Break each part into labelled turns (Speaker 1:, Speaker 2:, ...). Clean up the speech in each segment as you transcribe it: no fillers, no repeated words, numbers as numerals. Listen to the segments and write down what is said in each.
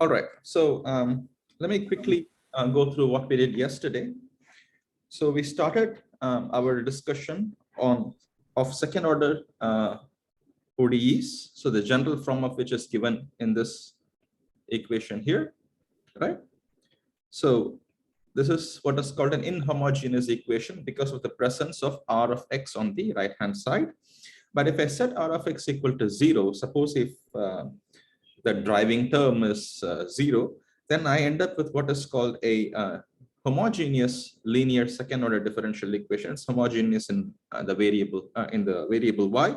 Speaker 1: All right, so let me quickly go through what we did yesterday. So we started our discussion on of second order ODEs. So the general form of which is given in this equation here, right? So this is what is called an inhomogeneous equation because of the presence of R of X on the right hand side. But if I set R of X equal to 0, suppose if the driving term is 0, then I end up with what is called a homogeneous linear second order differential equation. It's homogeneous in the variable y.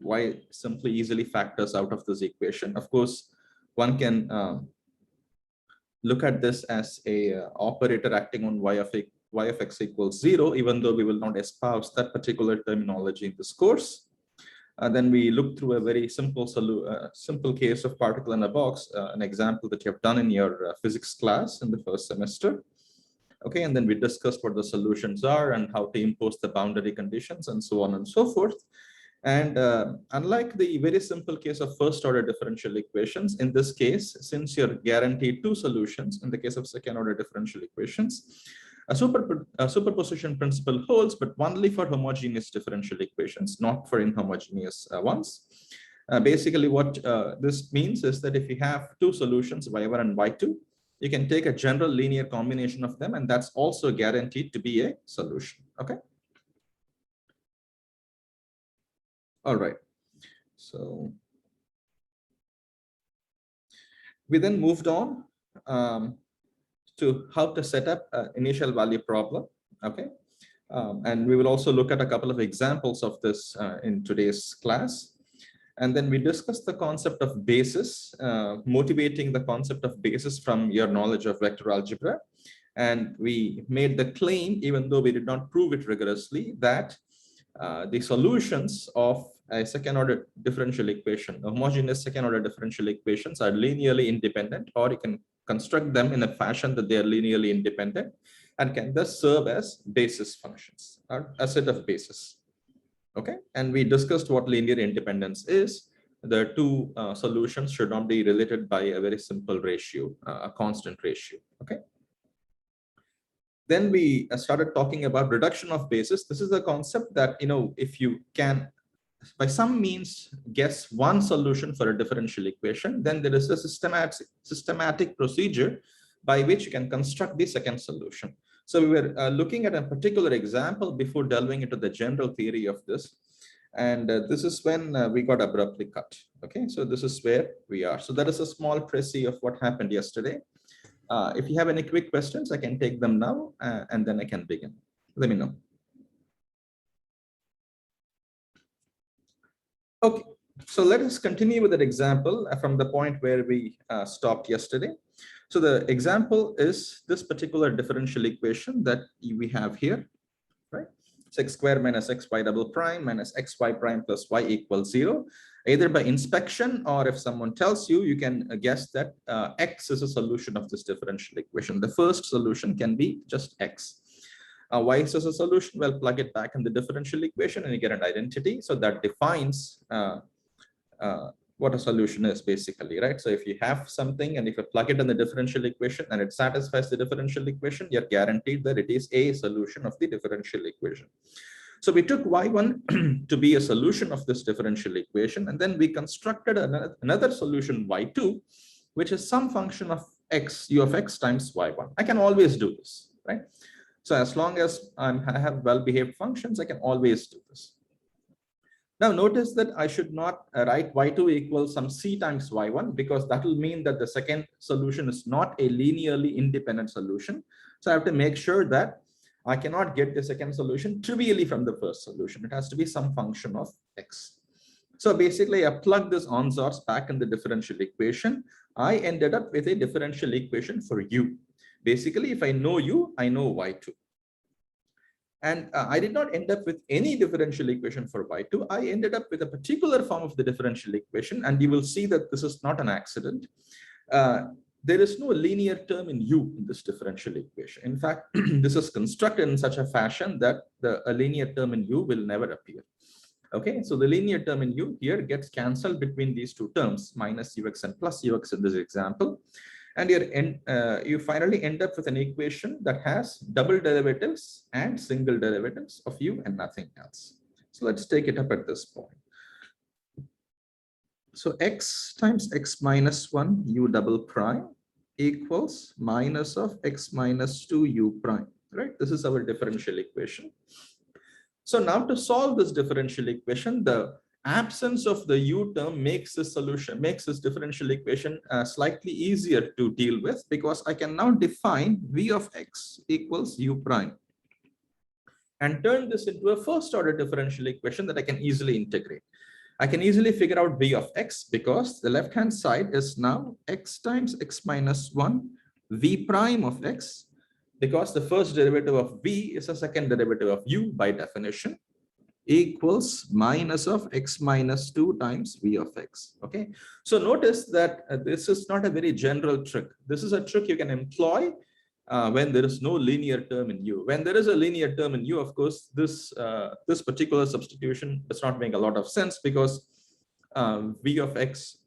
Speaker 1: Y simply easily factors out of this equation. Of course, one can look at this as a operator acting on y of x equals 0, even though we will not espouse that particular terminology in this course. Then we look through a very simple case of particle in a box, an example that you have done in your physics class in the first semester. Okay, and then we discussed what the solutions are and how to impose the boundary conditions and so on and so forth. And unlike the very simple case of first order differential equations, in this case, since you're guaranteed two solutions, in the case of second order differential equations, a superposition principle holds, but only for homogeneous differential equations, not for inhomogeneous ones. Basically, what this means is that if you have two solutions, y1 and y2, you can take a general linear combination of them, and that's also guaranteed to be a solution. Okay. All right. So we then moved on to how to set up an initial value problem. Okay. And we will also look at a couple of examples of this in today's class. And then we discussed the concept of basis, motivating the concept of basis from your knowledge of vector algebra. And we made the claim, even though we did not prove it rigorously, that the solutions of a second order differential equation, homogeneous second order differential equations, are linearly independent, or you can construct them in a fashion that they are linearly independent and can thus serve as basis functions, or a set of bases. Okay, and we discussed what linear independence is. The two solutions should not be related by a very simple ratio, a constant ratio. Okay. Then we started talking about reduction of basis. This is a concept that, if you can, by some means, guess one solution for a differential equation, then there is a systematic procedure by which you can construct the second solution. So we were looking at a particular example before delving into the general theory of this. And this is when we got abruptly cut. Okay, so this is where we are. So that is a small précis of what happened yesterday. If you have any quick questions, I can take them now, and then I can begin. Let me know. Okay, so let us continue with that example from the point where we stopped yesterday. So the example is this particular differential equation that we have here, right? It's x squared minus xy double prime minus xy prime plus y equals 0. Either by inspection, or if someone tells you, you can guess that x is a solution of this differential equation. The first solution can be just x. Y is a solution, well, plug it back in the differential equation and you get an identity. So that defines what a solution is, basically, right? So if you have something and if you plug it in the differential equation and it satisfies the differential equation, you're guaranteed that it is a solution of the differential equation. So we took y1 to be a solution of this differential equation, and then we constructed another solution y2, which is some function of x, u of x times y1. I can always do this, right? So as long as I have well-behaved functions, I can always do this. Now notice that I should not write y2 equals some c times y1, because that will mean that the second solution is not a linearly independent solution. So I have to make sure that I cannot get the second solution trivially from the first solution. It has to be some function of x. So basically, I plug this ansatz back in the differential equation. I ended up with a differential equation for u. Basically, if I know u, I know y2. And I did not end up with any differential equation for y2. I ended up with a particular form of the differential equation. And you will see that this is not an accident. There is no linear term in u in this differential equation. In fact, this is constructed in such a fashion that a linear term in u will never appear. Okay, so the linear term in u here gets cancelled between these two terms, minus ux and plus ux in this example. And you finally end up with an equation that has double derivatives and single derivatives of u and nothing else. So let's take it up at this point. So x times x minus 1 u double prime equals minus of x minus 2 u prime, right? This is our differential equation. So now to solve this differential equation, the absence of the u term makes this solution, makes this differential equation slightly easier to deal with, because I can now define v of x equals u prime and turn this into a first order differential equation that I can easily integrate. I can easily figure out v of x because the left hand side is now x times x minus 1 v prime of x, because the first derivative of v is a second derivative of u by definition, equals minus of x minus 2 times v of x. Okay, so notice that this is not a very general trick. This is a trick you can employ when there is no linear term in u. When there is a linear term in u, of course, this particular substitution does not make a lot of sense, because v of x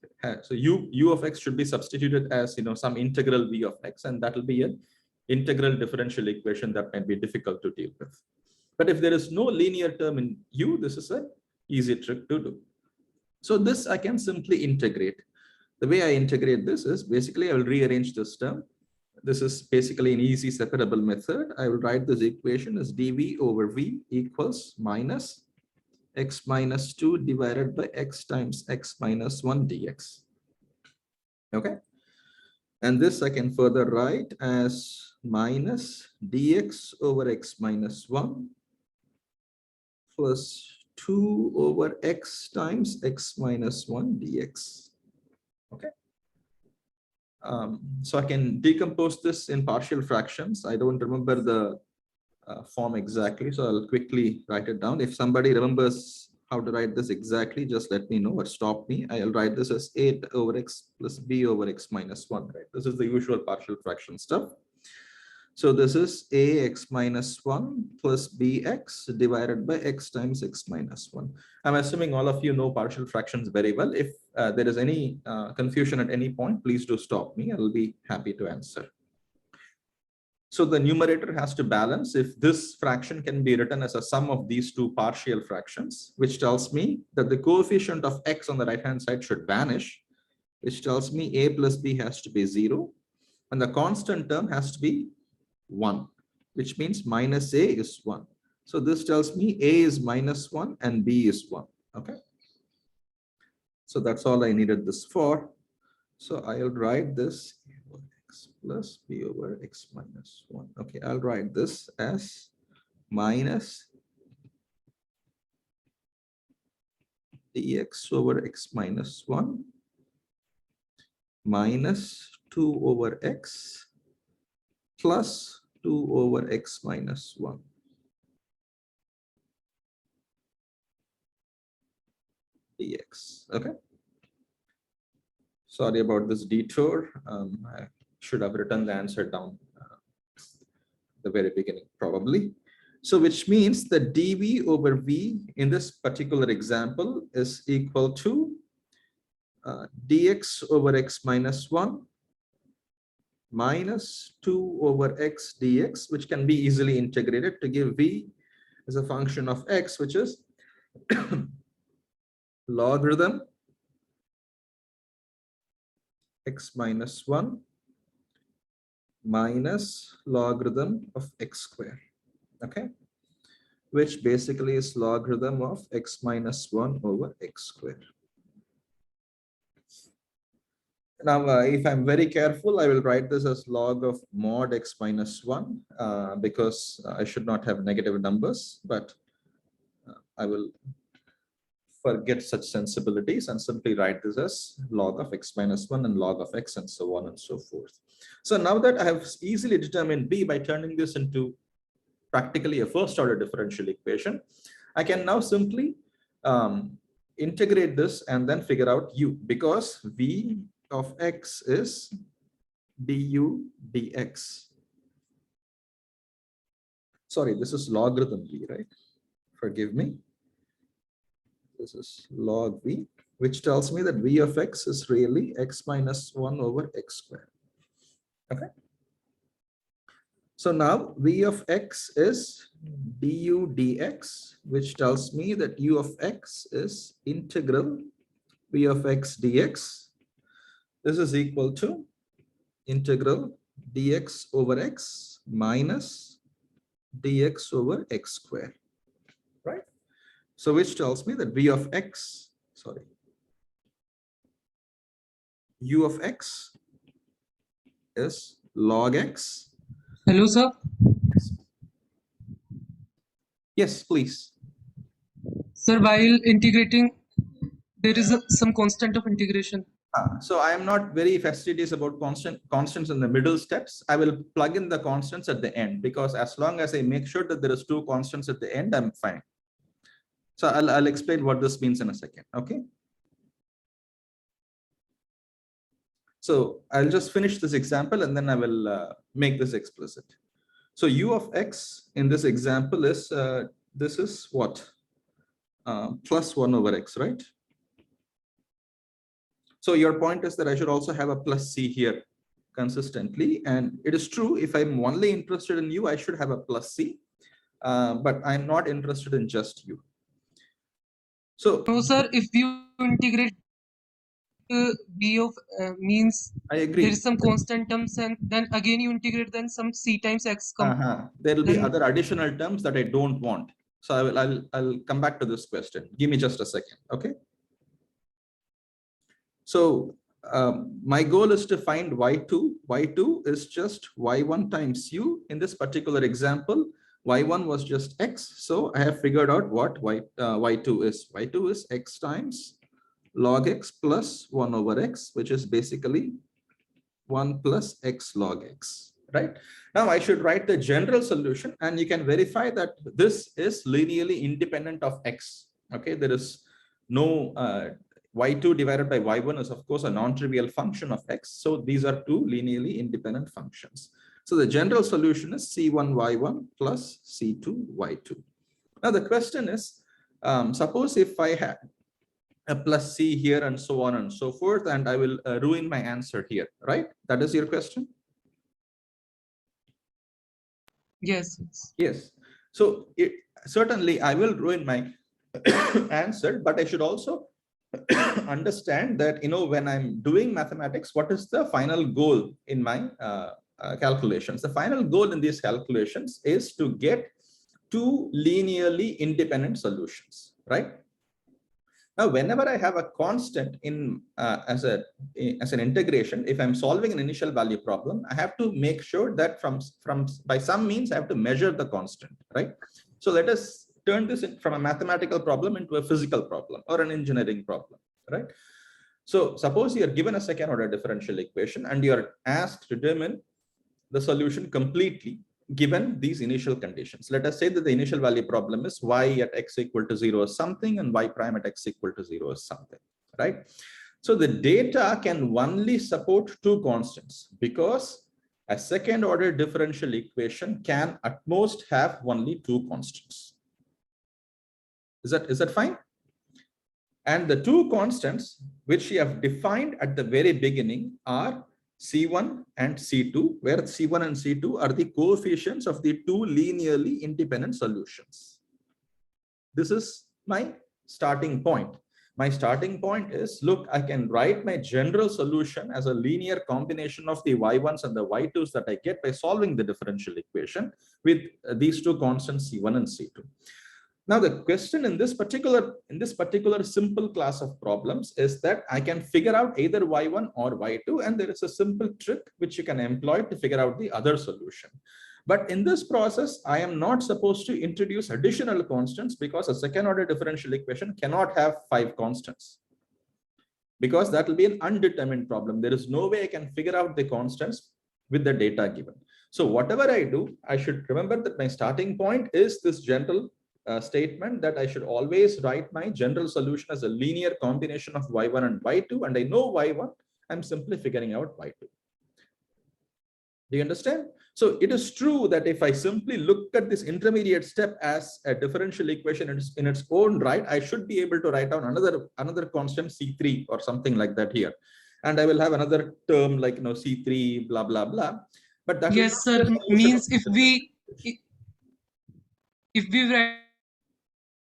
Speaker 1: so u of x should be substituted as some integral v of x, and that will be an integral differential equation that might be difficult to deal with. But if there is no linear term in u, this is an easy trick to do. So this I can simply integrate. The way I integrate this is basically I will rearrange this term. This is basically an easy separable method. I will write this equation as dv over v equals minus x minus 2 divided by x times x minus 1 dx. Okay. And this I can further write as minus dx over x minus 1 plus 2 over x times x minus 1 dx. Okay. So I can decompose this in partial fractions. I don't remember the form exactly, so I'll quickly write it down. If somebody remembers how to write this exactly, just let me know or stop me. I'll write this as 8 over x plus b over x minus 1, right? This is the usual partial fraction stuff. So this is ax minus 1 plus bx divided by x times x minus 1. I'm assuming all of you know partial fractions very well. If there is any confusion at any point, please do stop me. I'll be happy to answer. So the numerator has to balance if this fraction can be written as a sum of these two partial fractions, which tells me that the coefficient of x on the right-hand side should vanish, which tells me a plus b has to be 0, and the constant term has to be 1, which means minus a is 1. So this tells me a is minus 1 and b is 1. Okay. So that's all I needed this for. So I'll write this x plus b over x minus 1. Okay, I'll write this as minus dx over x minus 1 minus 2 over x plus 2 over x minus 1 dx. Okay. Sorry about this detour. I should have written the answer down at the very beginning, probably. So which means that dv over v in this particular example is equal to dx over x minus 1 minus 2 over x dx, which can be easily integrated to give v as a function of x, which is logarithm x minus 1 minus logarithm of x square. Okay, which basically is logarithm of x minus 1 over x square. Now, if I'm very careful, I will write this as log of mod x minus 1 because I should not have negative numbers, but I will forget such sensibilities and simply write this as log of x minus 1 and log of x and so on and so forth. So now that I have easily determined b by turning this into practically a first order differential equation, I can now simply integrate this and then figure out u, because v of x is du dx. Sorry, this is logarithm v, right? Forgive me. This is log v, which tells me that v of x is really x minus 1 over x squared. Okay. So now v of x is du dx, which tells me that u of x is integral v of x dx. This is equal to integral dx over x minus dx over x squared, right? So which tells me that v of x, sorry, u of x is log x.
Speaker 2: Hello, sir.
Speaker 1: Yes, please.
Speaker 2: Sir, while integrating, there is some constant of integration.
Speaker 1: So I am not very fastidious about constants in the middle steps. I will plug in the constants at the end, because as long as I make sure that there is two constants at the end, I'm fine. So I'll explain what this means in a second. Okay. So I'll just finish this example and then I will make this explicit. So u of x in this example is, this is what? Plus 1 over x, right? So your point is that I should also have a plus c here consistently. And it is true, if I'm only interested in u, I should have a plus c, but I'm not interested in just u. So,
Speaker 2: No, sir, if you integrate b of means
Speaker 1: I agree.
Speaker 2: there is some constant terms, and then again you integrate, then some c times x come.
Speaker 1: There will be other additional terms that I don't want. So I'll come back to this question. Give me just a second. Okay. So my goal is to find y2. Y2 is just y1 times u. In this particular example, y1 was just x. So I have figured out what y2 is. Y2 is x times log x plus 1 over x, which is basically 1 plus x log x, right? Now I should write the general solution, and you can verify that this is linearly independent of x. Okay, there is no y2 divided by y1 is of course a non-trivial function of x. So these are two linearly independent functions. So the general solution is c1y1 plus c2y2. Now the question is, suppose if I had a plus c here and so on and so forth, and I will ruin my answer here, right? That is your question?
Speaker 2: Yes.
Speaker 1: Yes. So certainly I will ruin my answer, but I should also understand that, you know, when I'm doing mathematics, what is the final goal in my calculations? The final goal in these calculations is to get two linearly independent solutions, right? Now, whenever I have a constant in as an integration, if I'm solving an initial value problem, I have to make sure that by some means I have to measure the constant, right? So let us turn this from a mathematical problem into a physical problem or an engineering problem, right? So suppose you are given a second order differential equation and you are asked to determine the solution completely given these initial conditions. Let us say that the initial value problem is y at x equal to 0 is something and y prime at x equal to 0 is something, right? So the data can only support two constants, because a second order differential equation can at most have only two constants. Is that fine? And the two constants which we have defined at the very beginning are C1 and C2, where C1 and C2 are the coefficients of the two linearly independent solutions. This is my starting point. My starting point is, look, I can write my general solution as a linear combination of the y1s and the y2s that I get by solving the differential equation with these two constants C1 and C2. Now, the question in this particular simple class of problems is that I can figure out either y1 or y2, and there is a simple trick which you can employ to figure out the other solution. But in this process, I am not supposed to introduce additional constants, because a second order differential equation cannot have 5 constants, because that will be an undetermined problem. There is no way I can figure out the constants with the data given. So whatever I do, I should remember that my starting point is this general statement that I should always write my general solution as a linear combination of y1 and y2, and I know y1, I'm simply figuring out y2. Do you understand? So it is true that if I simply look at this intermediate step as a differential equation in its own right, I should be able to write down another constant C3 or something like that here. And I will have another term like, C3, blah, blah, blah. But that
Speaker 2: Yes, sir. Means if we write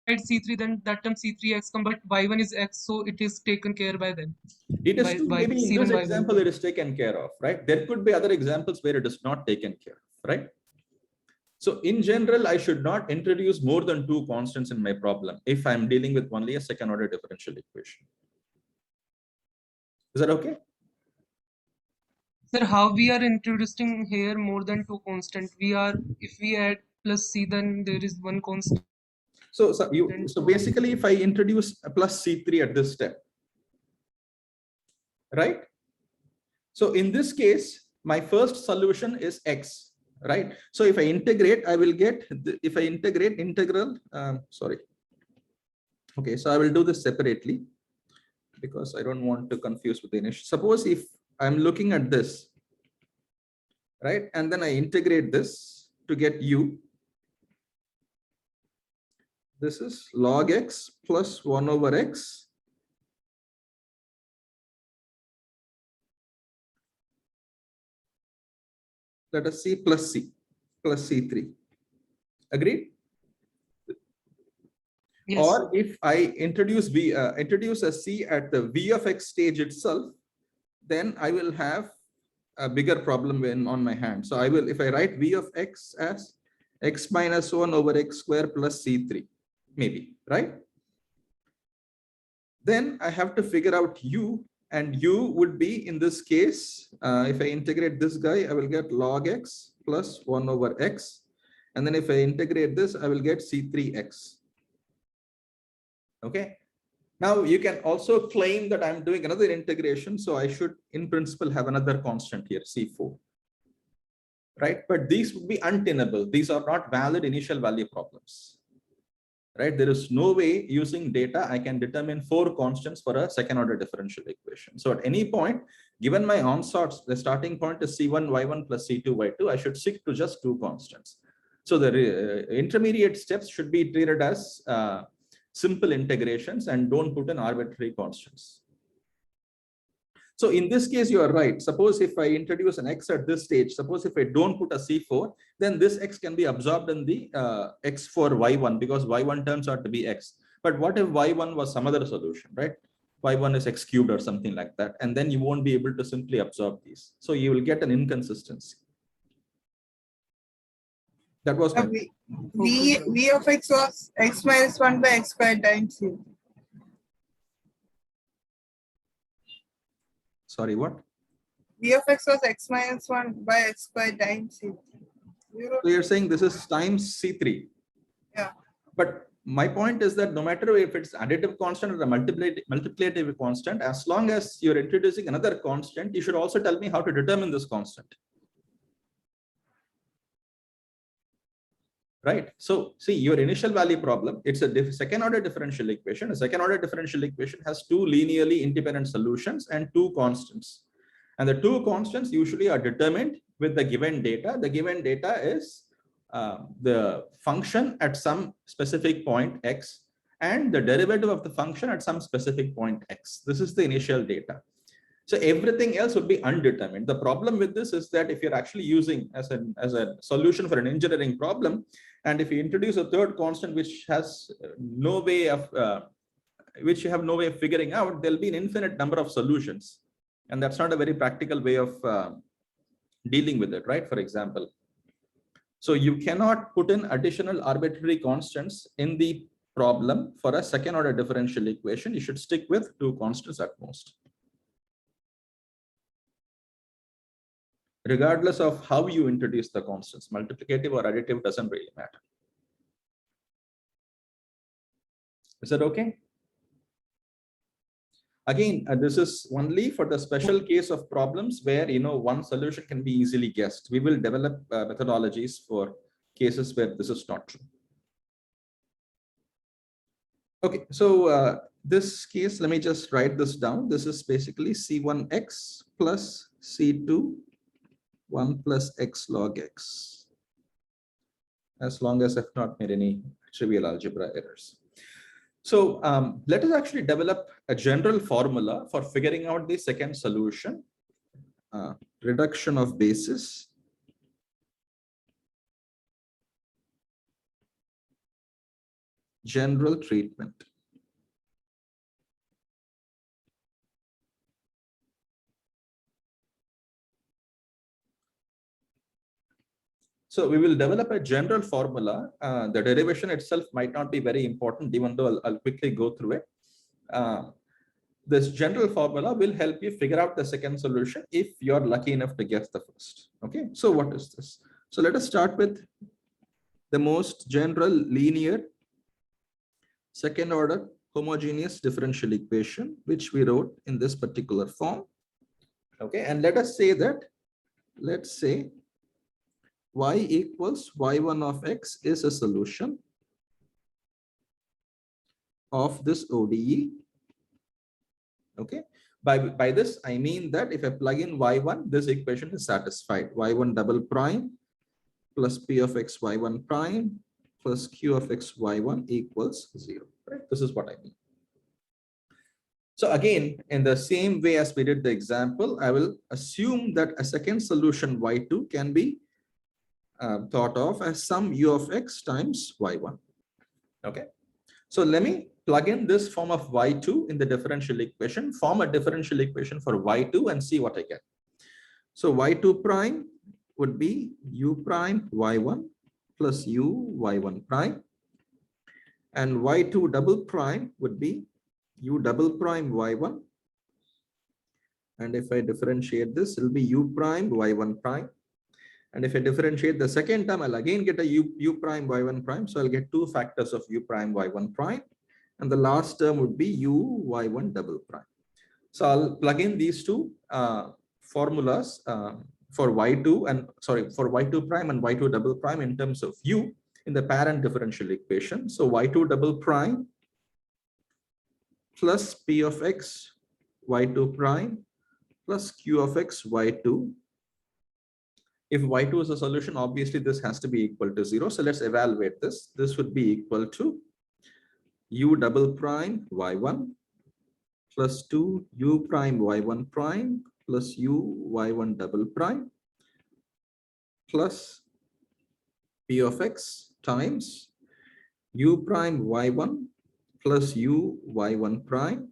Speaker 2: C3, then that term C3x come, but y1 is x, so it is taken care by them.
Speaker 1: It is true, maybe in this
Speaker 2: C1
Speaker 1: example, it is taken care of, right? There could be other examples where it is not taken care of, right? So in general, I should not introduce more than two constants in my problem if I'm dealing with only a second order differential equation. Is that okay?
Speaker 2: Sir, how we are introducing here more than two constant? If we add plus c, then there is one constant.
Speaker 1: So basically, if I introduce a plus C3 at this step, right? So in this case, my first solution is X, right? So if I integrate, I will get, if I integrate integral, sorry. Okay, so I will do this separately because I don't want to confuse with the initial. Suppose if I'm looking at this, right? And then I integrate this to get U. This is log X plus 1 over X. Let us see plus C plus C3. Agreed?
Speaker 2: Yes.
Speaker 1: Or if I introduce a C at the V of X stage itself, then I will have a bigger problem on my hand. So I will, if I write V of X as X minus 1 over X square plus C3, maybe, right? Then I have to figure out U, and U would be, in this case, if I integrate this guy, I will get log X plus 1 over X. And then if I integrate this, I will get C3X. Okay. Now you can also claim that I'm doing another integration. So I should, in principle, have another constant here, C4. Right. But these would be untenable. These are not valid initial value problems. Right. There is no way using data I can determine 4 constants for a second order differential equation. So at any point, given my onsorts, the starting point is C1 Y1 plus C2 Y2, I should stick to just 2 constants. So the intermediate steps should be treated as simple integrations and don't put in arbitrary constants. So in this case, you are right. Suppose if I introduce an X at this stage, suppose if I don't put a C4, then this X can be absorbed in the X for Y1 because Y1 turns out to be X. But what if Y1 was some other solution, right? Y1 is X cubed or something like that. And then you won't be able to simply absorb these. So you will get an inconsistency. That was my
Speaker 3: V of X was X minus 1 by X squared times C.
Speaker 1: Sorry, what?
Speaker 3: V of X was X minus 1 by X squared times C.
Speaker 1: So you're saying this is times C3.
Speaker 3: Yeah.
Speaker 1: But my point is that no matter if it's additive constant or a multiplicative constant, as long as you're introducing another constant, you should also tell me how to determine this constant. Right. So see, your initial value problem, it's a second order differential equation. A second order differential equation has 2 linearly independent solutions and 2 constants. And the 2 constants usually are determined with the given data. The given data is the function at some specific point X and the derivative of the function at some specific point X. This is the initial data. So everything else would be undetermined. The problem with this is that if you're actually using as a solution for an engineering problem, and if you introduce a third constant which has no way of which you have no way of figuring out, there'll be an infinite number of solutions, and that's not a very practical way of dealing with it, right? For example, so you cannot put in additional arbitrary constants in the problem for a second order differential equation. You should stick with 2 constants at most. Regardless of how you introduce the constants, multiplicative or additive doesn't really matter. Is that okay? Again, this is only for the special case of problems where, one solution can be easily guessed. We will develop methodologies for cases where this is not true. Okay, so this case, let me just write this down. This is basically C1x plus C2 1 plus x log x, as long as I've not made any trivial algebra errors. So let us actually develop a general formula for figuring out the second solution, reduction of basis general treatment. So we will develop a general formula. The derivation itself might not be very important, even though I'll quickly go through it. This general formula will help you figure out the second solution if you're lucky enough to guess the first. Okay, so what is this? So let us start with the most general linear second order homogeneous differential equation, which we wrote in this particular form. Okay, and let us say that, let's say y equals y1 of x is a solution of this ODE. Okay, by this I mean that if I plug in y1, this equation is satisfied. y1 double prime plus p of x y1 prime plus q of x y1 equals 0. Right? This is what I mean. So again, in the same way as we did the example, I will assume that a second solution y2 can be thought of as some u of x times y1. Okay, so let me plug in this form of y2 in the differential equation, form a differential equation for y2 and see what I get. So y2 prime would be u prime y1 plus u y1 prime, and y2 double prime would be u double prime y1, and if I differentiate this, it will be u prime y1 prime. And if I differentiate the second term, I'll again get a u prime y1 prime. So I'll get two factors of u prime y1 prime. And the last term would be u y1 double prime. So I'll plug in these two formulas for y2 and for y2 prime and y2 double prime in terms of u in the parent differential equation. So y2 double prime plus p of x y2 prime plus q of x y2. If y2 is a solution, obviously this has to be equal to 0. So let's evaluate this. This would be equal to u double prime y1 plus 2 u prime y1 prime plus u y1 double prime plus p of x times u prime y1 plus u y1 prime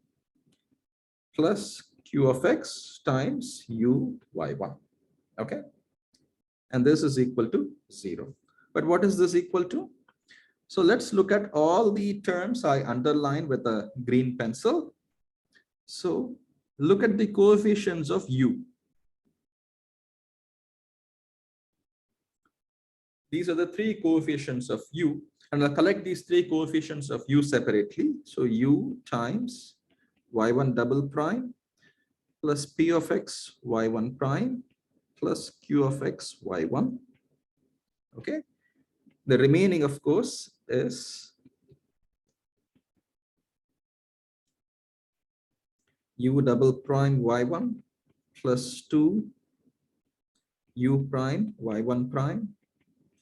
Speaker 1: plus q of x times u y1. Okay, and this is equal to 0. But what is this equal to? So let's look at all the terms I underlined with a green pencil. So look at the coefficients of u. These are the three coefficients of u, and I'll collect these three coefficients of u separately. So u times y1 double prime plus p of x y1 prime plus q of x y1. Okay, the remaining, of course, is u double prime y1 plus 2 u prime y1 prime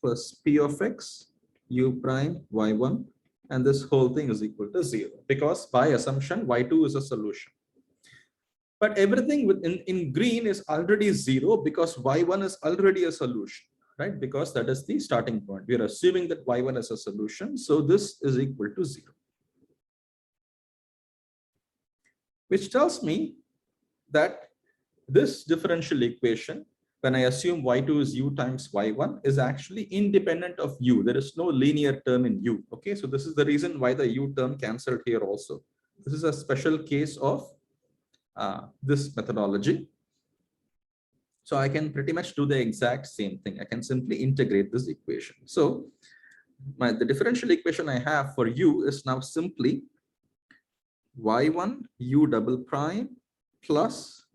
Speaker 1: plus p of x u prime y1, and this whole thing is equal to 0 because by assumption y2 is a solution. But everything in green is already 0 because y1 is already a solution, right? Because that is the starting point. We are assuming that y1 is a solution, so this is equal to 0. Which tells me that this differential equation, when I assume y2 is u times y1, is actually independent of u. There is no linear term in u. Okay, so this is the reason why the u term cancelled here also. This is a special case of this methodology. So I can pretty much do the exact same thing. I can simply integrate this equation. So the differential equation I have for u is now simply y1 u double prime plus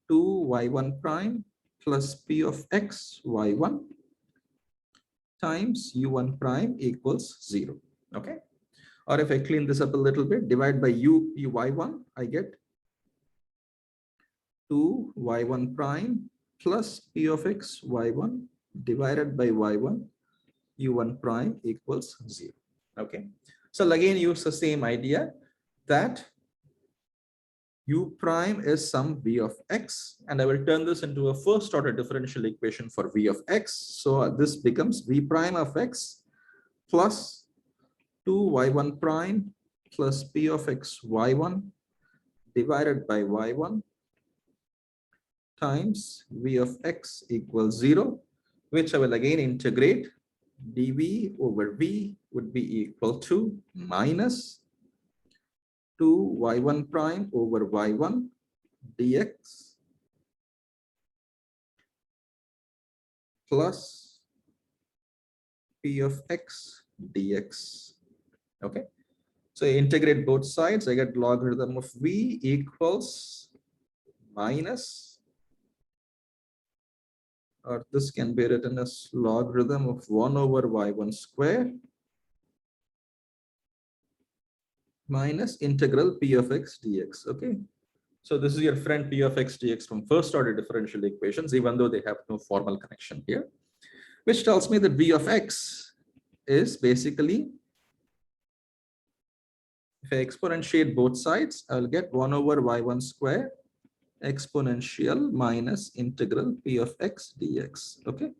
Speaker 1: 2 y1 prime plus p of x y1 times u1 prime equals 0. Okay, or if I clean this up a little bit, divide by u p y1, I get 2 y1 prime plus p of x y1 divided by y1 u1 prime equals 0. Okay, so I'll again use the same idea that u prime is some v of x, and I will turn this into a first order differential equation for v of x. So this becomes v prime of x plus 2y1 prime plus p of x y1 divided by y1 times v of x equals 0, which I will again integrate. dv over v would be equal to minus 2y1 prime over y1 dx plus p of x dx. Okay, so I integrate both sides. I get logarithm of v equals minus, or this can be written as logarithm of 1 over y1 square minus integral p of x dx. Okay, so this is your friend p of x dx from first order differential equations, even though they have no formal connection here, which tells me that v of x is basically, if I exponentiate both sides, I'll get 1 over y1 square exponential minus integral p of x dx. Okay,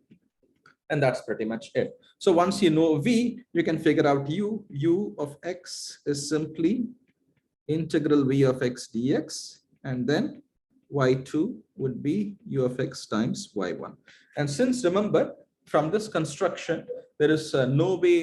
Speaker 1: and that's pretty much it. So once you know v, you can figure out u of x is simply integral v of x dx, and then y2 would be u of x times y1. And since, remember, from this construction, there is no way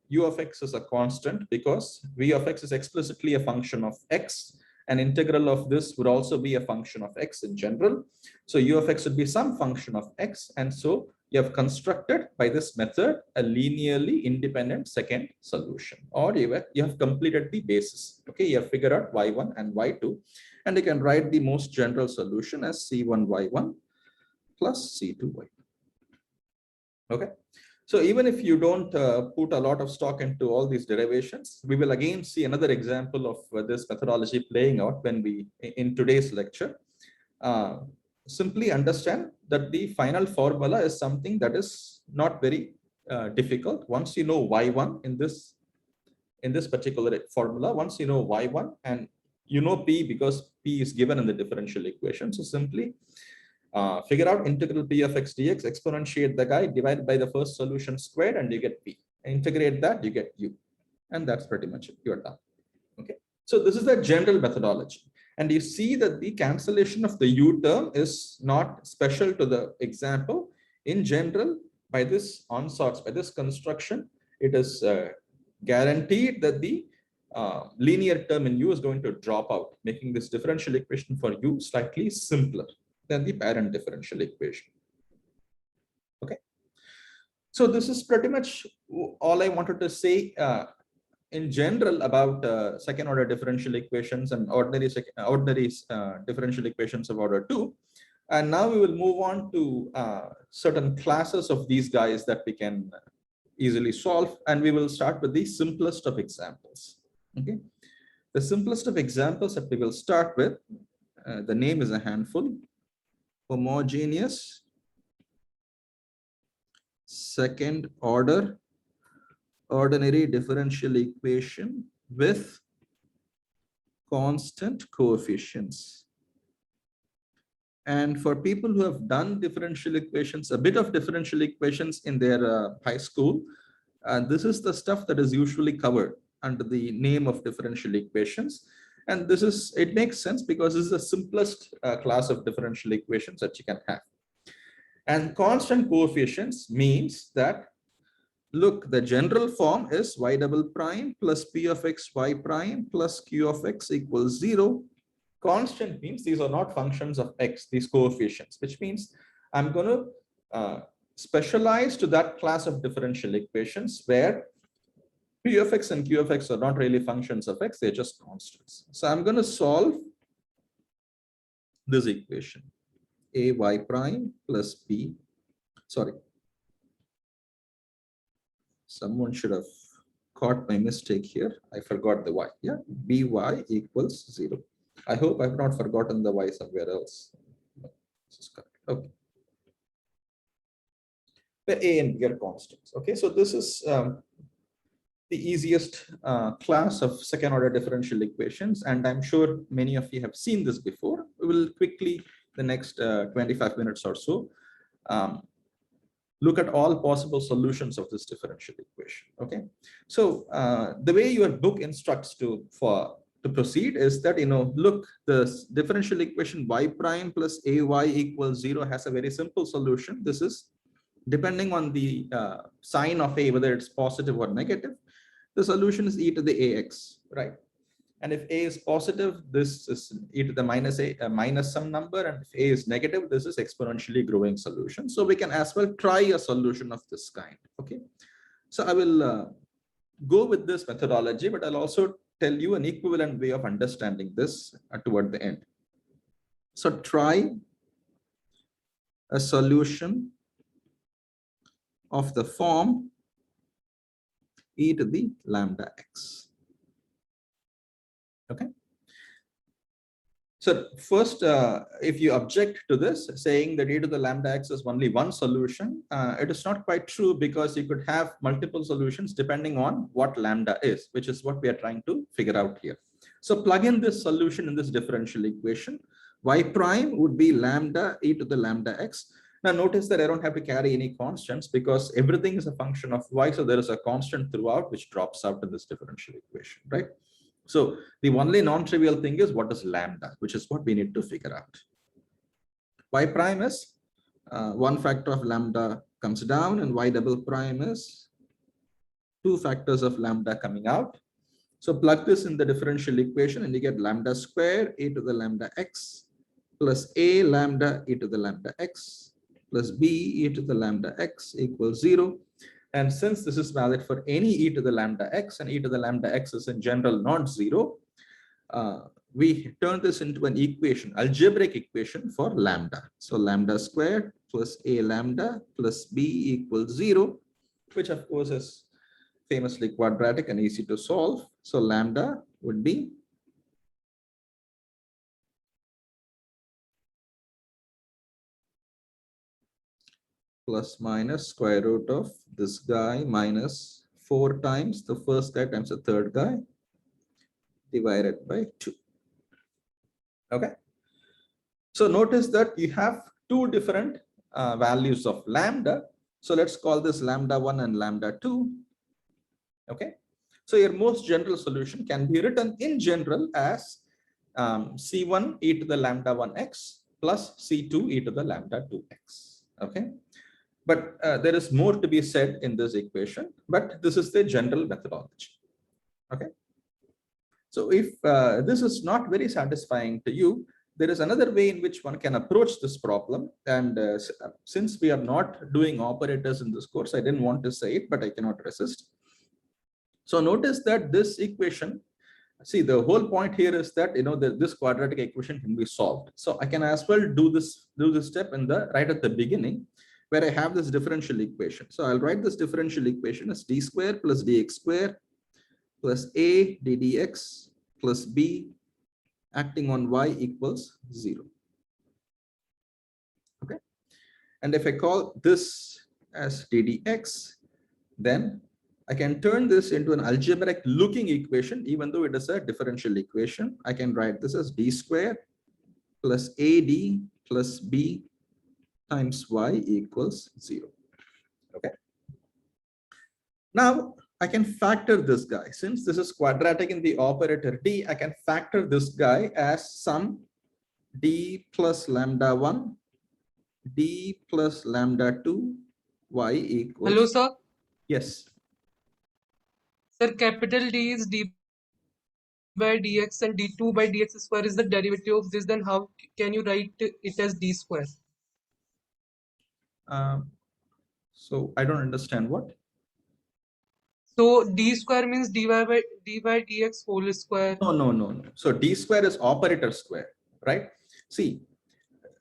Speaker 1: u of x is a constant, because v of x is explicitly a function of x, and integral of this would also be a function of x in general. So u of x would be some function of x, and so you have constructed by this method a linearly independent second solution, or you have completed the basis. Okay, you have figured out y1 and y2, and you can write the most general solution as c1 y1 plus c2 y2. Okay, so even if you don't put a lot of stock into all these derivations, we will again see another example of this methodology playing out when we in today's lecture. Simply understand that the final formula is something that is not very difficult. Once you know y1 in this particular formula, once you know y1 and you know p, because p is given in the differential equation, so simply figure out integral p of x dx, exponentiate the guy, divide by the first solution squared, and you get p. Integrate that, you get u, and that's pretty much it. You're done. Okay, so this is the general methodology. And you see that the cancellation of the u term is not special to the example. In general, by this onsorts, by this construction, it is guaranteed that the linear term in u is going to drop out, making this differential equation for u slightly simpler than the parent differential equation. Okay, so this is pretty much all I wanted to say in general about second order differential equations and ordinary differential equations of order 2. And now we will move on to certain classes of these guys that we can easily solve, and we will start with the simplest of examples. Okay, the simplest of examples that we will start with, the name is a handful: homogeneous second order ordinary differential equation with constant coefficients. And for people who have done differential equations, a bit of differential equations in their high school, this is the stuff that is usually covered under the name of differential equations. And this is, it makes sense because this is the simplest class of differential equations that you can have. And constant coefficients means that, look, the general form is y double prime plus p of x y prime plus q of x equals 0. Constant means these are not functions of x, these coefficients, which means I'm going to specialize to that class of differential equations where p of x and q of x are not really functions of x, they're just constants. So I'm going to solve this equation, a y prime plus b, sorry, someone should have caught my mistake here. I forgot the y. Yeah, by equals 0. I hope I've not forgotten the y somewhere else. This is correct. Okay. where A and B are constants. Okay, so this is the easiest class of second order differential equations, and I'm sure many of you have seen this before. We will quickly, the next 25 minutes or so, look at all possible solutions of this differential equation. Okay, so the way your book instructs to proceed is that, look, the differential equation y prime plus ay equals 0 has a very simple solution. This is depending on the sign of a, whether it's positive or negative. The solution is e to the ax, right? And if a is positive, this is e to the minus some number, and if a is negative, this is exponentially growing solution. So we can as well try a solution of this kind. Okay, so I will go with this methodology, but I'll also tell you an equivalent way of understanding this toward the end. So try a solution of the form e to the lambda x. Okay. So first, if you object to this, saying that e to the lambda x is only one solution, it is not quite true, because you could have multiple solutions depending on what lambda is, which is what we are trying to figure out here. So plug in this solution in this differential equation. Y prime would be lambda e to the lambda x. Now notice that I don't have to carry any constants, because everything is a function of y. So there is a constant throughout which drops out in this differential equation, right? So the only non-trivial thing is what is lambda, which is what we need to figure out. Y prime is one factor of lambda comes down, and y double prime is two factors of lambda coming out. So plug this in the differential equation and you get lambda square e to the lambda x plus a lambda e to the lambda x plus b e to the lambda x equals 0. And since this is valid for any e to the lambda x, and e to the lambda x is in general not 0, we turn this into an equation, algebraic equation for lambda. So lambda squared plus a lambda plus b equals 0, which of course is famously quadratic and easy to solve. So lambda would be plus minus square root of this guy minus 4 times the first guy times the third guy divided by 2. Okay. So notice that you have two different values of lambda. So let's call this lambda 1 and lambda 2. Okay. So your most general solution can be written in general as C1 e to the lambda 1x plus C2 e to the lambda 2x. Okay. But there is more to be said in this equation, but this is the general methodology. Okay. So if this is not very satisfying to you, there is another way in which one can approach this problem. And since we are not doing operators in this course, I didn't want to say it, but I cannot resist. So notice that this equation, see, the whole point here is that, this quadratic equation can be solved. So I can as well do this step in the right at the beginning, where I have this differential equation. So I'll write this differential equation as d square plus dx square plus a ddx plus b acting on y equals 0. Okay. And if I call this as ddx, then I can turn this into an algebraic looking equation, even though it is a differential equation. I can write this as d square plus ad plus b times y equals 0. Okay. Now I can factor this guy. Since this is quadratic in the operator d, I can factor this guy as sum d plus lambda 1, d plus lambda 2, y equals.
Speaker 2: Hello, sir.
Speaker 1: Yes.
Speaker 2: Sir, capital D is d by dx and d2 by dx square is the derivative of this. Then how can you write it as d square?
Speaker 1: So I don't understand what.
Speaker 2: So d square means d by dx whole square.
Speaker 1: No. So d square is operator square, right? See,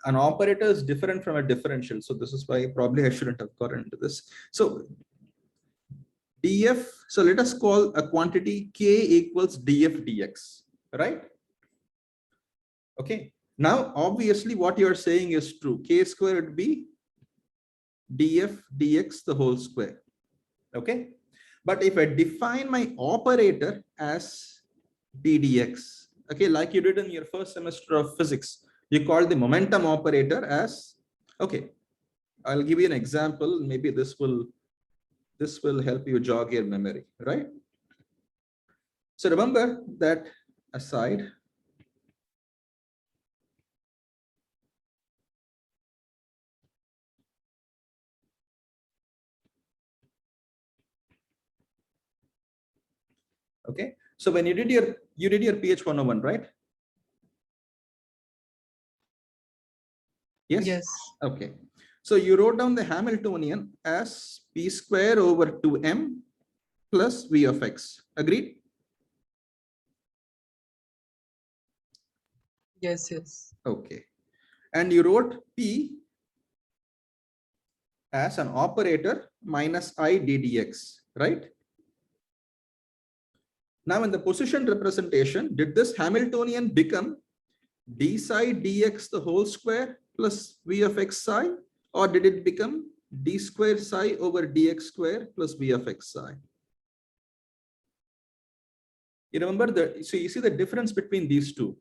Speaker 1: an operator is different from a differential. So this is why probably I shouldn't have gotten into this. So df, so let us call a quantity k equals df dx, right? Okay. Now, obviously what you're saying is true. K square would be df dx the whole square. Okay. But if I define my operator as ddx, okay, like you did in your first semester of physics, you call the momentum operator as, okay, I'll give you an example. Maybe this will help you jog your memory, right? So remember that aside, okay. So when you did your PH 101, right? Yes.
Speaker 2: Yes.
Speaker 1: Okay. So you wrote down the Hamiltonian as p square over 2m plus v of x. Agreed?
Speaker 2: Yes. Yes.
Speaker 1: Okay. And you wrote p as an operator minus I ddx, right? Now in the position representation, did this Hamiltonian become d psi dx the whole square plus v of x psi, or did it become d square psi over dx square plus v of x psi? You remember so you see the difference between these two.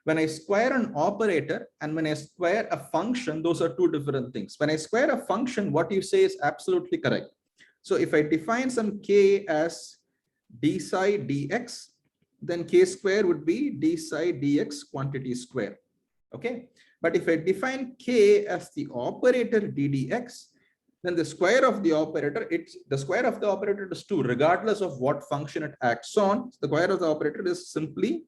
Speaker 1: When I square an operator and when I square a function, those are two different things. When I square a function, what you say is absolutely correct. So if I define some k as d psi dx, then k square would be d psi dx quantity square. Okay. But if I define k as the operator ddx, then the square of the operator, the square of the operator is 2, regardless of what function it acts on. The square of the operator is simply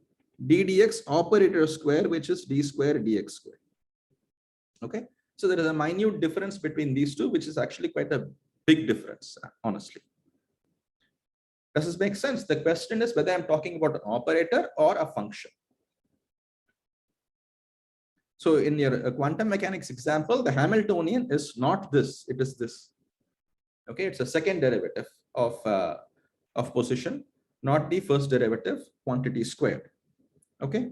Speaker 1: d dx operator square, which is d square dx square. Okay. So there is a minute difference between these two, which is actually quite a big difference, honestly. Does this make sense? The question is whether I'm talking about an operator or a function. So in your quantum mechanics example, the Hamiltonian is not this, it is this. Okay, it's a second derivative of position, not the first derivative, quantity squared. Okay.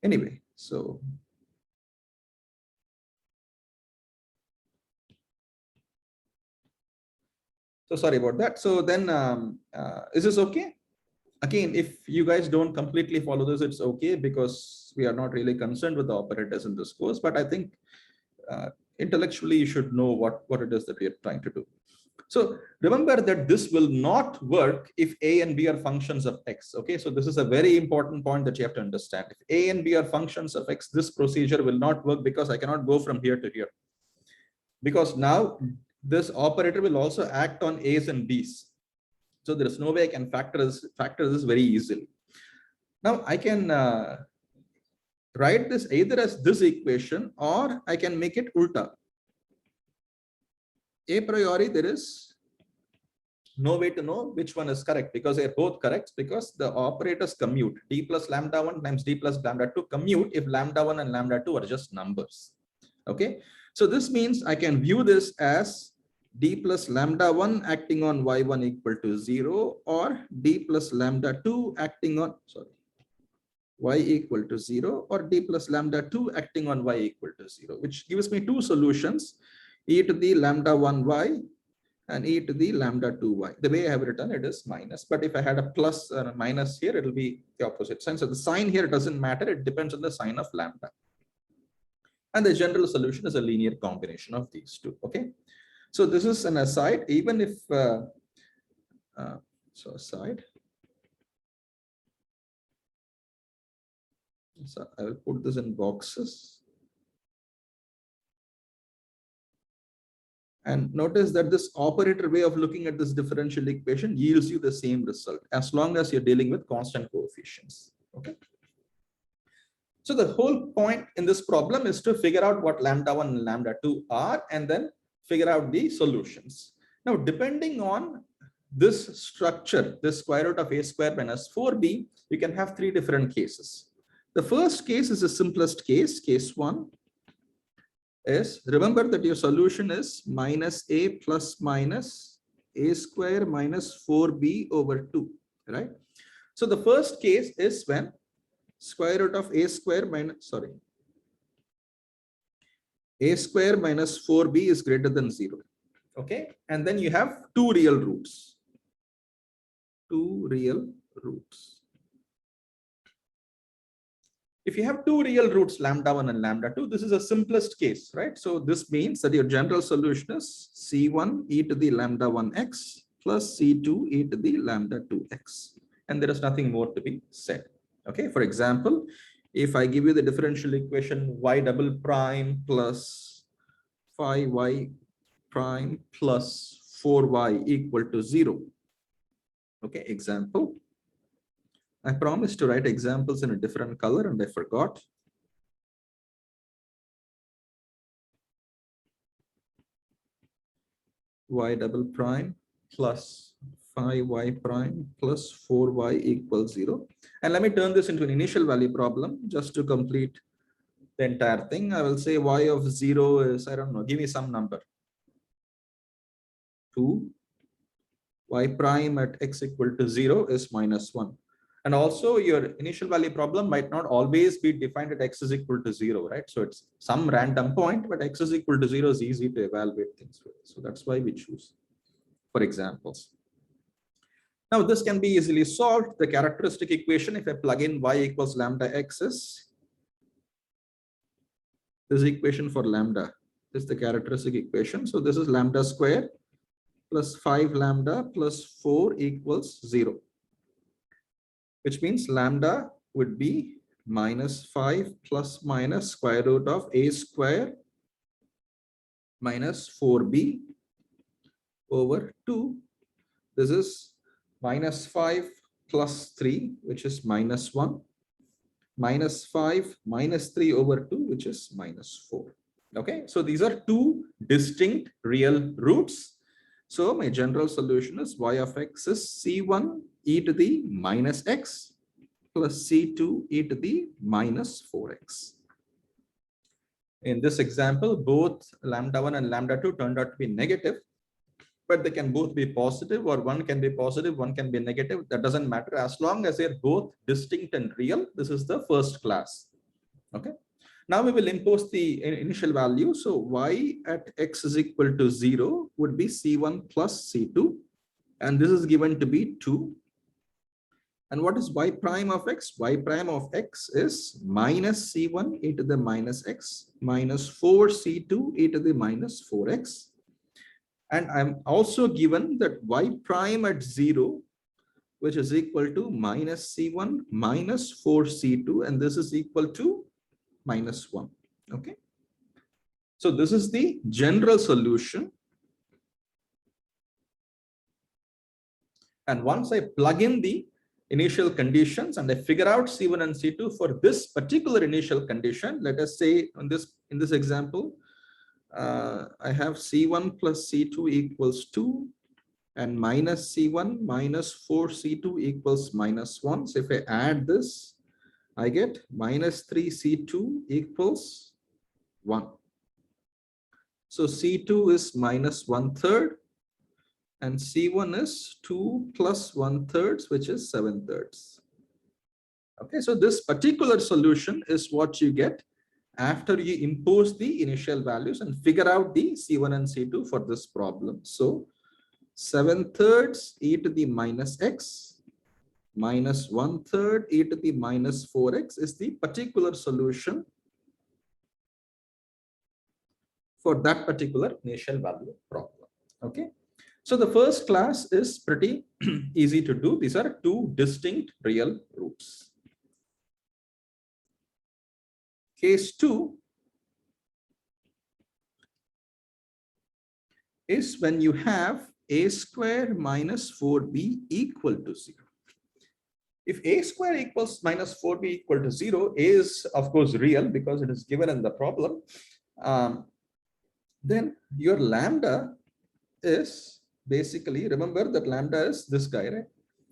Speaker 1: Anyway, so sorry about that. So then is this okay? Again, if you guys don't completely follow this, it's okay, because we are not really concerned with the operators in this course, but I think intellectually you should know what it is that we are trying to do. So remember that this will not work if a and b are functions of x. Okay, so this is a very important point that you have to understand. If a and b are functions of x, this procedure will not work, because I cannot go from here to here, because now this operator will also act on a's and b's. So there is no way I can factor this very easily. Now I can write this either as this equation, or I can make it ulta. A priori, there is no way to know which one is correct, because they're both correct, because the operators commute. D plus lambda 1 times d plus lambda 2 commute if lambda 1 and lambda 2 are just numbers. Okay, so this means I can view this as d plus lambda 1 acting on y1 equal to 0, or d plus lambda 2 acting on, y equal to 0, or d plus lambda 2 acting on y equal to 0, which gives me two solutions, e to the lambda 1 y and e to the lambda 2 y. The way I have written it is minus, but if I had a plus or a minus here, it will be the opposite sign. So the sign here doesn't matter, it depends on the sign of lambda. And the general solution is a linear combination of these two. Okay, so this is an aside. Even if so aside, so I will put this in boxes. And notice that this operator way of looking at this differential equation yields you the same result, as long as you're dealing with constant coefficients. Okay. So the whole point in this problem is to figure out what lambda 1 and lambda 2 are, and then figure out the solutions. Now, depending on this structure, this square root of a square minus 4b, you can have three different cases. The first case is the simplest case, case 1. Is remember that your solution is minus a plus minus a square minus 4b over 2, right? So the first case is when square root of a square minus, a square minus 4b is greater than 0. Okay, and then you have two real roots. Two real roots. If you have two real roots, lambda 1 and lambda 2, this is the simplest case, right? So this means that your general solution is C1 e to the lambda 1x plus C2 e to the lambda 2x. And there is nothing more to be said. Okay, for example, if I give you the differential equation y double prime plus 5y prime plus 4y equal to 0. Okay, example. I promised to write examples in a different color and I forgot. Y double prime plus 5y prime plus 4y equals 0. And let me turn this into an initial value problem just to complete the entire thing. I will say y of 0 is, I don't know, give me some number. 2. Y prime at x equal to 0 is minus 1. And also your initial value problem might not always be defined at x is equal to 0, right? So it's some random point, but x is equal to 0 is easy to evaluate things with. So that's why we choose for examples. Now this can be easily solved. The characteristic equation, if I plug in y equals lambda x is, this equation for lambda is the characteristic equation. So this is lambda square plus 5 lambda plus 4 equals 0. Which means lambda would be minus 5 plus minus square root of a square minus 4b over 2. This is minus 5 plus 3, which is minus 1, minus 5 minus 3 over 2, which is minus 4. Okay, so these are two distinct real roots. So my general solution is y of x is c1 e to the minus x plus c2 e to the minus 4x. In this example, both lambda 1 and lambda 2 turned out to be negative, but they can both be positive, or one can be positive, one can be negative. That doesn't matter as long as they're both distinct and real. This is the first class. Okay. Now we will impose the initial value. So y at x is equal to 0 would be c1 plus c2. And this is given to be 2. And what is y prime of x? Y prime of x is minus c1 e to the minus x minus 4c2 e to the minus 4x. And I'm also given that y prime at 0, which is equal to minus c1 minus 4c2, and this is equal to minus 1. Okay. So this is the general solution. And once I plug in the initial conditions and I figure out C1 and C2 for this particular initial condition, let us say in this example, I have C1 plus C2 equals 2 and minus C1 minus 4C2 equals minus 1. So if I add this, I get minus 3C2 equals 1. So C2 is minus 1/3 and C1 is 2 plus 1/3, which is 7/3. Okay, so this particular solution is what you get after you impose the initial values and figure out the C1 and C2 for this problem. So 7/3 e to the minus x minus 1/3 e to the minus 4x is the particular solution for that particular initial value problem. Okay. So the first class is pretty easy to do. These are two distinct real roots. Case 2 is when you have a square minus 4b equal to 0. If a square equals minus 4b equal to 0, a is of course real because it is given in the problem. Then your lambda is basically, remember that lambda is this guy, right?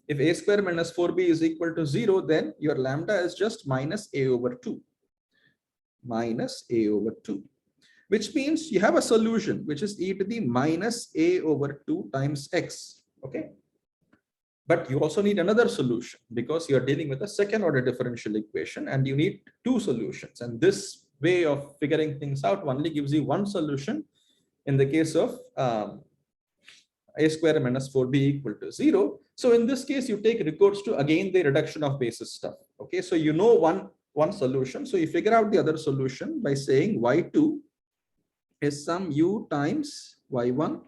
Speaker 1: If a square minus 4b is equal to 0, then your lambda is just minus a over 2. Minus a over 2. Which means you have a solution, which is e to the minus a over 2 times x. Okay. But you also need another solution because you're dealing with a second order differential equation and you need two solutions. And this way of figuring things out only gives you one solution in the case of a square minus 4b equal to 0. So in this case, you take recourse to again the reduction of basis stuff. Okay, so you know one solution. So you figure out the other solution by saying y2 is some u times y1,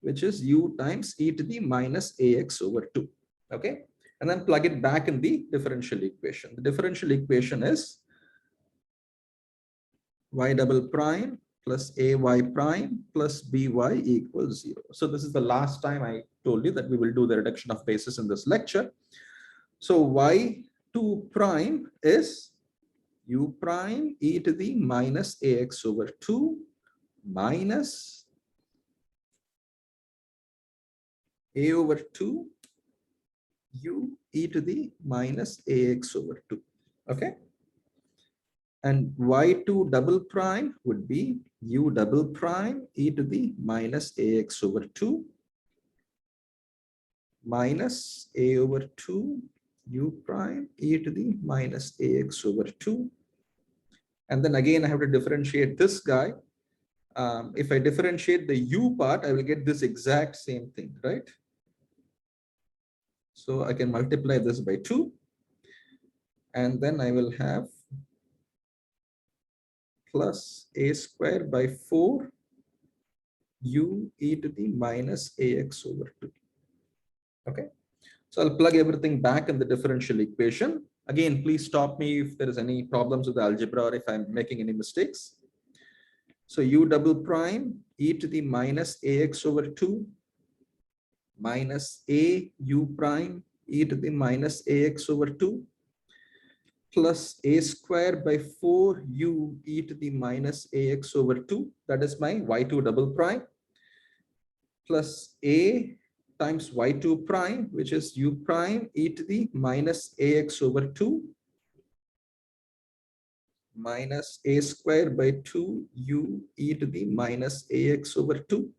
Speaker 1: which is u times e to the minus ax over 2. Okay, and then plug it back in the differential equation. The differential equation is y double prime plus ay prime plus by equals 0. So this is the last time I told you that we will do the reduction of basis in this lecture. So y2 prime is u prime e to the minus ax over 2 minus a over 2 u e to the minus ax over 2. Okay. And y2 double prime would be u double prime e to the minus ax over 2 minus a over 2 u prime e to the minus ax over 2. And then again, I have to differentiate this guy. If I differentiate the u part, I will get this exact same thing, right? So I can multiply this by 2. And then I will have plus a square by 4 u e to the minus ax over 2. Okay, so I'll plug everything back in the differential equation. Again, please stop me if there is any problems with the algebra or if I'm making any mistakes. So u double prime e to the minus ax over 2 minus a u prime e to the minus ax over 2 plus a square by 4 u e to the minus ax over 2. That is my y2 double prime plus a times y2 prime, which is u prime e to the minus ax over 2 minus a square by 2 u e to the minus ax over 2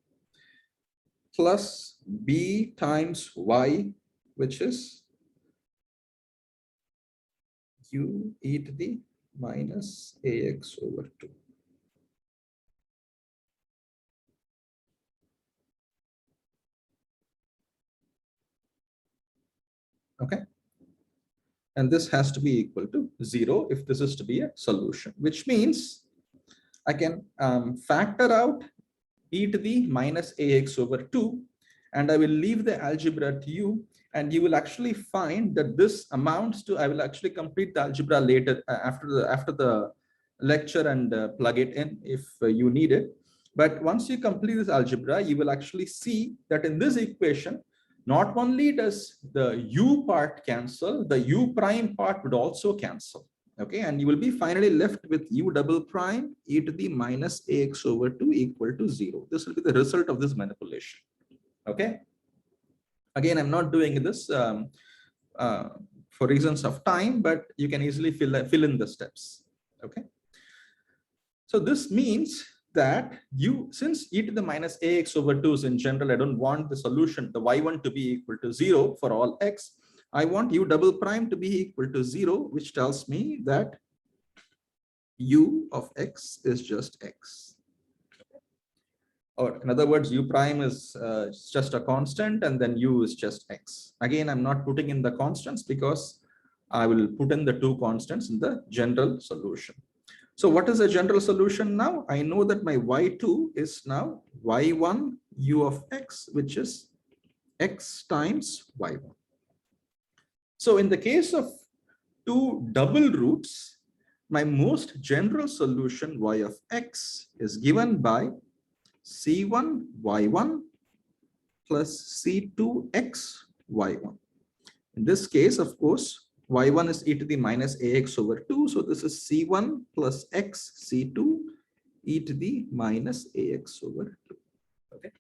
Speaker 1: plus b times y, which is u e to the minus ax over 2. Okay. And this has to be equal to 0 if this is to be a solution, which means I can factor out e to the minus ax over 2, and I will leave the algebra to you, and you will actually find that this amounts to, I will actually complete the algebra later after the lecture and plug it in if you need it. But once you complete this algebra, you will actually see that in this equation, not only does the u part cancel, the u prime part would also cancel. Okay, and you will be finally left with u double prime e to the minus ax over 2 equal to 0. This will be the result of this manipulation. Okay, again, I'm not doing this for reasons of time, but you can easily fill in the steps. Okay, so this means that since e to the minus ax over 2 is in general, I don't want the solution, the y1 to be equal to 0 for all x. I want u double prime to be equal to 0, which tells me that u of x is just x. Or in other words, u prime is just a constant, and then u is just x. Again, I'm not putting in the constants because I will put in the two constants in the general solution. So what is the general solution now? I know that my y2 is now y1 u of x, which is x times y1. So in the case of two double roots, my most general solution y of x is given by c1 y1 plus c2 x y1. In this case, of course, y1 is e to the minus ax over 2. So this is c1 plus x c2 e to the minus ax over 2. Okay.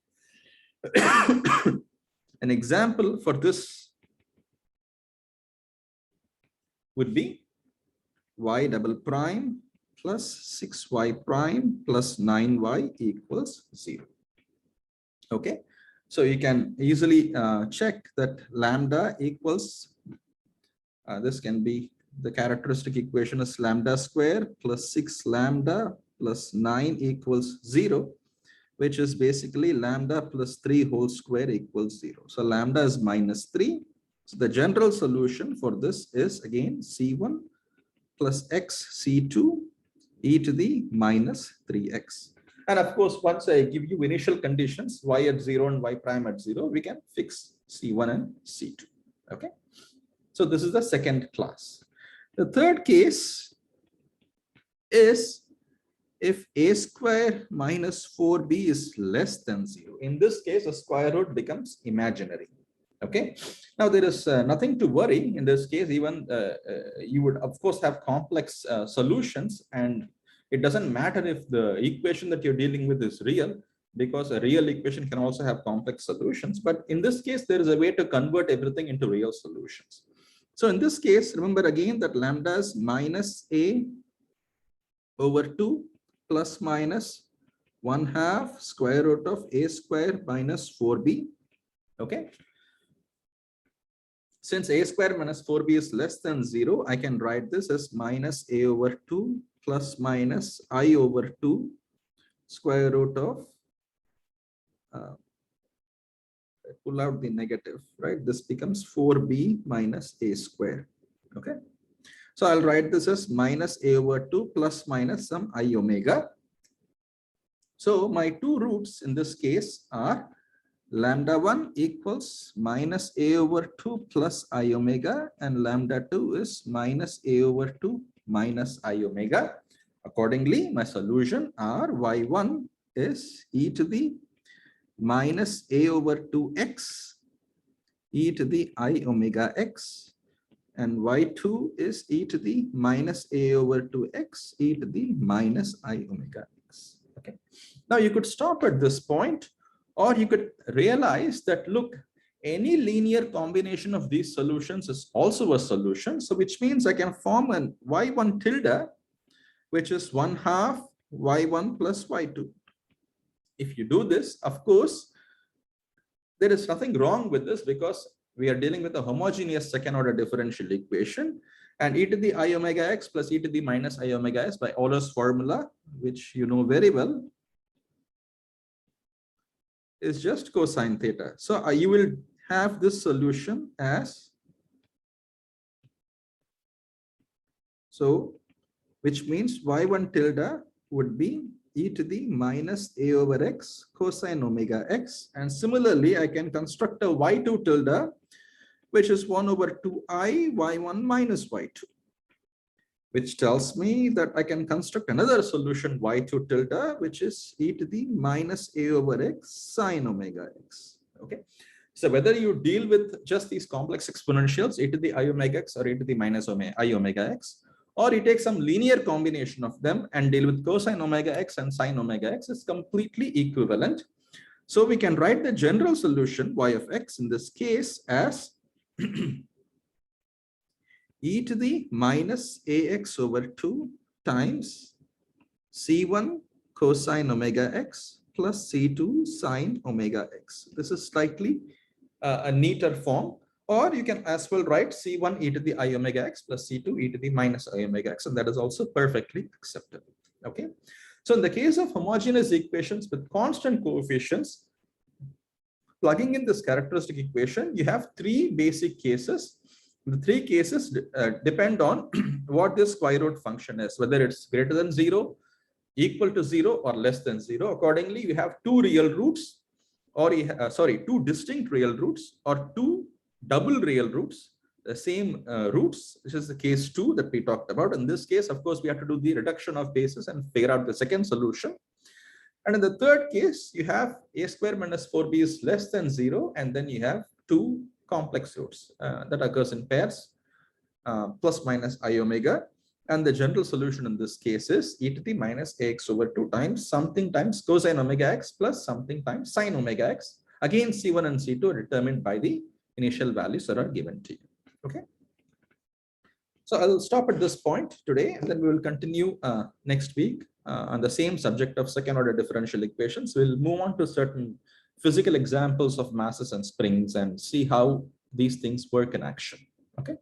Speaker 1: An example for this would be y double prime plus 6y prime plus 9y equals 0. Okay, so you can easily check that lambda equals, this can be, the characteristic equation is lambda square plus 6 lambda plus 9 equals 0. which is basically lambda plus 3 whole square equals 0. So lambda is minus 3. So the general solution for this is again C1 plus x C2 e to the minus 3x. And of course, once I give you initial conditions, y at 0 and y prime at 0, we can fix C1 and C2. Okay. So this is the second class. The third case is if a square minus 4b is less than 0. In this case, the square root becomes imaginary. Okay. Now there is nothing to worry in this case. Even you would of course have complex solutions, and it doesn't matter if the equation that you're dealing with is real, because a real equation can also have complex solutions. But in this case, there is a way to convert everything into real solutions. So in this case, remember again that lambda is minus a over 2 plus minus 1/2 square root of a square minus 4b. Okay. Since a square minus 4b is less than 0, I can write this as minus a over 2 plus minus I over 2 square root of, pull out the negative, right? This becomes 4b minus a square. Okay. So I'll write this as minus a over 2 plus minus some I omega. So my two roots in this case are lambda 1 equals minus a over 2 plus I omega, and lambda 2 is minus a over 2 minus I omega. Accordingly, my solution are y1 is e to the minus a over 2x e to the I omega x, and y2 is e to the minus a over 2x e to the minus I omega x. Okay. Now you could stop at this point, or you could realize that, look, any linear combination of these solutions is also a solution. So which means I can form an y1 tilde, which is 1/2 y1 plus y2. If you do this, of course, there is nothing wrong with this, because we are dealing with a homogeneous second order differential equation, and e to the I omega x plus e to the minus I omega s by Euler's formula, which you know very well, is just cosine theta. So you will have this solution as, so which means y1 tilde would be e to the minus a over x cosine omega x. And similarly, I can construct a y2 tilde, which is 1 over 2i y1 minus y2, which tells me that I can construct another solution y2 tilde, which is e to the minus a over x sine omega x. Okay. So whether you deal with just these complex exponentials, e to the I omega x or e to the minus I omega x, or you take some linear combination of them and deal with cosine omega x and sine omega x, is completely equivalent. So we can write the general solution y of x in this case as e to the minus ax over 2 times c1 cosine omega x plus c2 sine omega x. This is slightly a neater form. Or you can as well write c1 e to the I omega x plus c2 e to the minus I omega x, and that is also perfectly acceptable. Okay. So in the case of homogeneous equations with constant coefficients, plugging in this characteristic equation, you have three basic cases. The three cases depend on what this square root function is, whether it's greater than 0, equal to 0, or less than 0. Accordingly, we have two real roots, or two distinct real roots, or two double real roots, the same roots. This is the case 2 that we talked about. In this case, of course, we have to do the reduction of bases and figure out the second solution. And in the third case, you have a square minus 4b is less than 0, and then you have two complex roots that occurs in pairs, plus minus I omega. And the general solution in this case is e to the minus ax over 2 times something times cosine omega x plus something times sine omega x. Again, c1 and c2 are determined by the initial values that are given to you. Okay. So I'll stop at this point today, and then we will continue next week on the same subject of second order differential equations. We'll move on to certain physical examples of masses and springs and see how these things work in action. Okay.